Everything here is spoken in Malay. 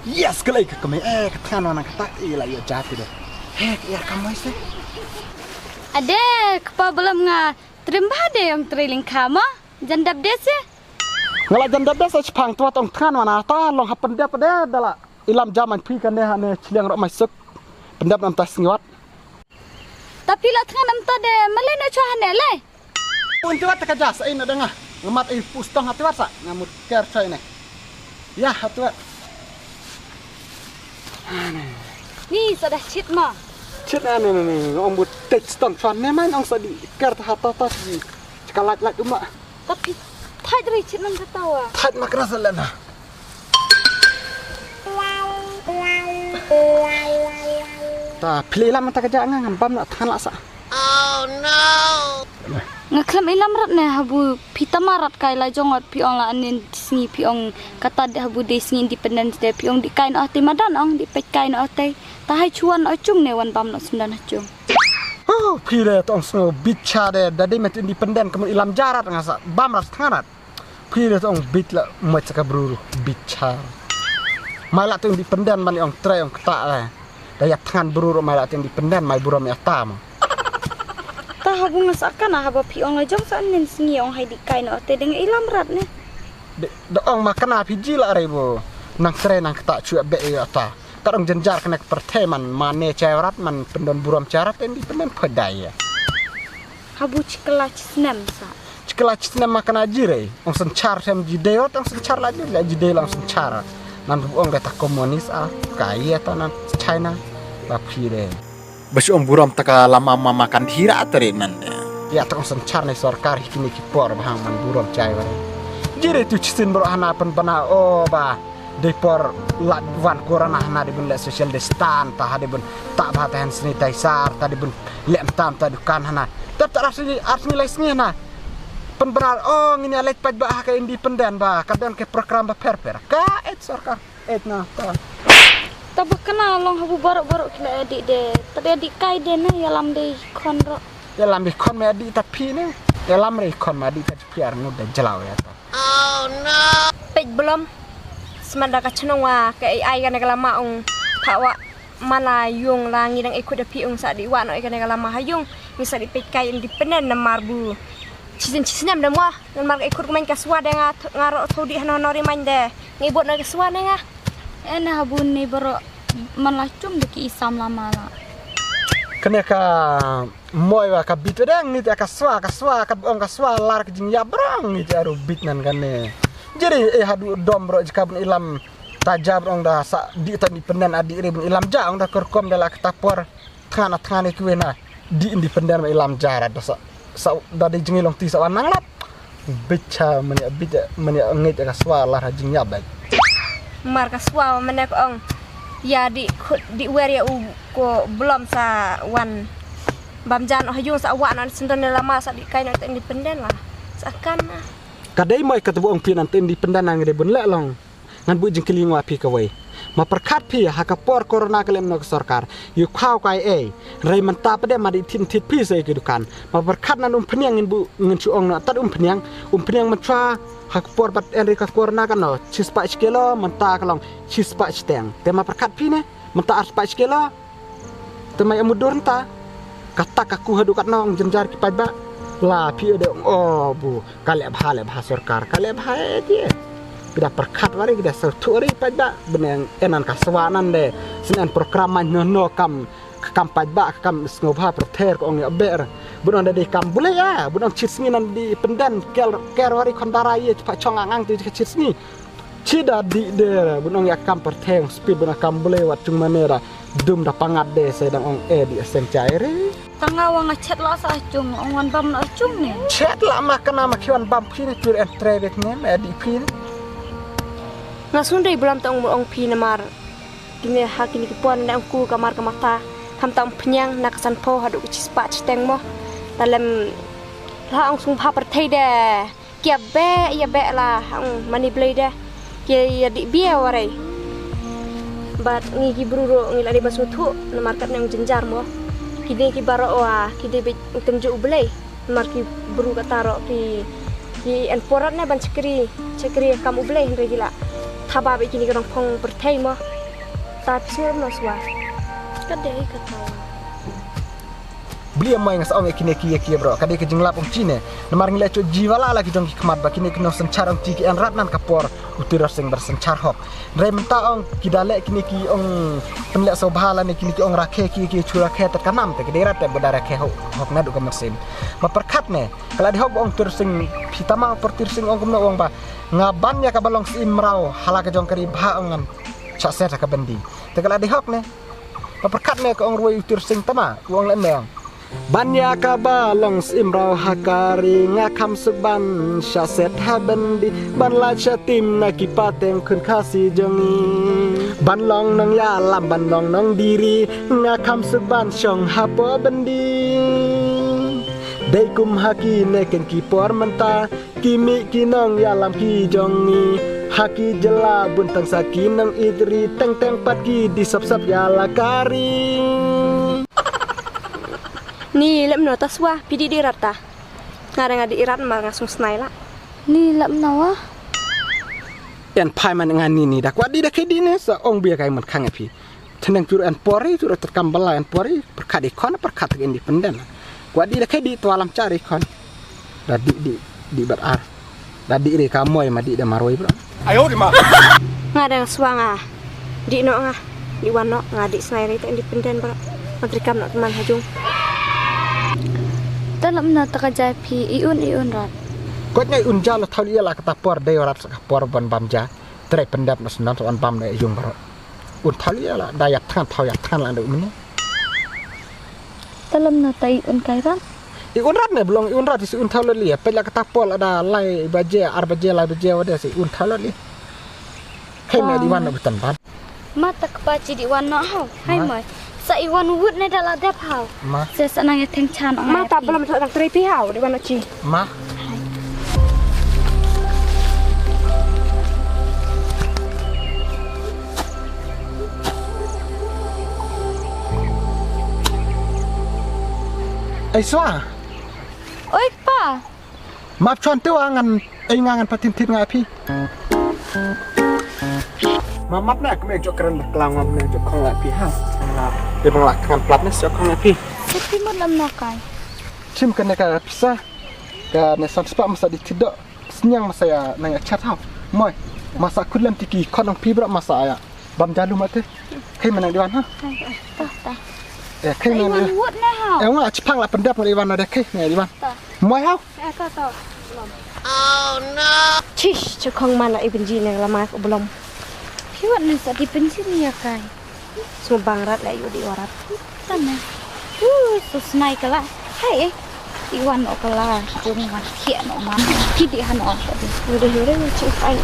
Yes, kelai ke kami ketan mana kata ilah ya jatuh deh. Ya kamu sih. Ada kepa belum terima ada yang trailing kamu jandap desa. Ngalai jandap desa sepang tua tong kan mana ta long hapen dia pada adalah ilam zaman pi kan dia hanya ciliang rok masuk pendap nam tas ngiwat. Tapi lah tengah nam tade malai nak cuah ne lai. Untuk wat kerja saya nak dengar. Ngemat pustong hati wat sa ngamut ker saya ni. Ya hati wat. Ni sudah cit mah. Cit ni om but tek stong chuan ni main ong sadi ker hata ta si. Cekalat lat umak. Tapi thai dari cit nam ketawa. Thai mak rasa lana. Ta pilih lah mata kerja ngan bam nak tahan laksa. Oh no. Ngaklam ilam rat ne habu pita marat kai la jongot piong la anin singi piong kata de habu de singi independence de piong di kain ate madan ong di pet kain ate tahai chuan acung ne wan bam no sundan acung. Oh, pire tong snow bicha de dadi met independent kamu ilam jarat ngasa bam ras tangarat. Pire tong bit la mo caka bruru bicha. Maila tu independent mani ong try ong kata la. Daya tangan bruru maila tu independent mai buram ya tam. Ta habu ngasakan haba piong la jong sa anin singi ong hai di kain ate dengan ilam rat ne. De ong makana piji la rebo. Nang try nang kata cuak be ya ta. Tarong jenjar kena perteman mane cairat man pendon buram carat independent pedai. Habu cikelach snem sa. Cikelach snem makan ajire. Ong sencar sem jideo ong sencar lagi la jide lang sencar. Nan ong kata komunis kaya ta nan China ba pire. Basi ong buram taka lama makan hira atare nan. Ya tong sencar ni sarkar hikini kipor bahang man buram cairat. Jire tu cisin bro hana pen bana ba depor ladwan corona hana dibun le social distance ta hadibun tak bahatan sanitizer ta dibun lem tam ta dukan hana tak arti lesni hana penbenar ngini alek paj ba ka independent ba kadang ke program ba perper ka et sarkar et na ta Tabak kenal long habu barok-barok kena adik de. Tadi adik kai de na ya lam de konro. ya lambi kon me adi tapi ne ya lamre kon ma adi ta piar nu da jelaw ya ta. Oh no. Pej belum semanda ka chenongwa ka ai kan kalama ong thawa mana yung langi dang ikut dapi ong sa di wa no kan kalama hayung misa di pej kai independent na marbu cisen am demwa nan mar ikut main kaswa de ngaro thodi hanori main de ngibot na kaswa de nga Ena habun ni baro malacum de ki isam lama la. Kena ka moy wa ka bit dang ni ta kaswa ka ong kaswa lar ka jing ya brang ni ta ro bit nan kan ne. Jadi hadu dom bro jika bun ilam tajab ong da sa di ta independent adi re bun ilam ja ong da kerkom dala ketapor tangan kuwe na di independent ilam jara da sa da di jing long ti sa wanang lat. Bicha meni ngit ka kaswa lar jing ya ba. mar kaswa menek ong ya di wer ya ko belum sa wan bamjan hayung sa wa nan sendon lama sa di kai nak independent lah sakan Kadai mai katabu ong pian anten independent nang de bun le long ngan bu jing keling wa pi ka wei ma perkat pi ha ka por corona kalem nok sarkar yu khau kai rei man ta pade ma di tin tit pi sai kedukan ma perkat nan peniang ngin bu ngin chu ong na tad peniang man cha ha ka por bat enri ka corona kan no chispa chkelo man ta ka long chispa chteng te ma perkat pi ne man ta ar spa chkelo te mai amudur ta kata ka ku hadukat no ong jenjar ki pajba la pi de bu kale bha sarkar kale bha dia kita perkat wari kita serturi pada benang enan kaswanan de senen program no kam pajba kam ngobha proter ko ong ber bunon de kam bule ya bunon chisni nan di pendan ker wari kondara ye pa chong angang ti chisni cida di de bunon ya kam proter speed bunon kam bule wat chung manera dum da pangat de sedang ong di sen caire Tanggawa ngechat lah sa acung ongan bam na acung ni. chat la makana makiwan bam pini tur entre det ne di pini ngasun dei belum tong ong pi namar kini hakini kipon na ku kamar kamata tham tong pnyang nak san po hadu chispa chiteng mo dalam la ong sung pa perthai de kia be ya be la ong mani blade de kia di bia warai bat ngi ki bruro ngi la di basutu namar kat nang jenjar mo kini ki baro wa kini be tenju blai namar ki bru kataro ki enporat na ban cekri kamu blai regila khabar begini orang pong bertei mo ta pisur no swa Kadai kata. Beli mai ngas ong kini kia bro kadai ke jenglap ong cine namar ngile cho jiwala lagi jong kemat ba kini keno sencar ong tiki en ratnan kapor utiras sing bersencar hok rei menta ong kidale kini ki ong penlek so bahala ni kini ki ong rakhe ki chura khe tat kanam te kidai rat bodara khe hok na du kamersim ma perkat ne kala di hok ong tur sing pitama portir sing ong kumno ong ba ngaban ya ka balong sim rau hala ke jong kari ba ongan cha set ka bendi te kala di hok ne ma perkat ne ka ong ruai utir sing tama ong len meong Banya kabalong simrau hakari ngakam suban syaset habendi ban la chatim na kipateng kun kasi jongi ban long nang yalam ban long nang diri ngakam suban syong hapo bendi dei kum haki neken kipor menta kimi kinong yalam ki jongi haki jela buntang saki nang idri teng teng patki di sap sap yala kari ni lem no taswa pidi di rata ngarang adi irat mar ngasung snai la Ni lam nawa. Yan pai man ngan ni dak wadi dak di ne sa ong bia kai man khang api tenang tur an pori tur terkam bala an pori perkat ikon perkat independen wadi dak di tu alam cari kon dadi di barar dadi re kamoy ma di da maroi bro ayo di ma ngarang swanga di no nga di wano ngadi snai rite independen bro menteri kam nak teman hajung Dalam na takajai pi iun rat. kot ngai unja la thali la kata por de rat sa por ban bamja trek pendap nas nan on bam ne yung bro un thali la dayat than la nduk mene Dalam na tai un kai rat. iun rat ne belong iun rat si un thali pe la kata por ada lai baje ar baje lai baje wada si un thali kai me di wan butan ban Mata kepaci di wan no hau. Hai mai. Sa iwan wud ne dala dep hau. ma Saya senang ya teng chan ong. mata belum tak tri pi hau di wano chi ma ai swa Oi pa. map chon tu angan ai ngangan patin tin ngai pi map na kme jok keren klang map ne jok khong lai pi ha de bang lak kan plat ne jok khong lai pi Tapi mo lam no kai. tim kan ka pisa ka ne san spa masa di tidak senyang masa ya nang chat ha moi masa kulam tiki khonong pi bra masa ya bam jalu mate kai menang diwan ha Tah. kai Iwan menang wud ne hau. nga chipang la pendap ngai diwan ada kai ngai diwan moi ha ka to Oh no! chish chukong mana ibn ji ne lama ko belum Piwat ne sa di pensin ya kai. sumbang rat la yu di warat Sana. Susnai kala. Hai Iwan o kala. Jung wan khia no man. Kidi han o. udah udah cuk ai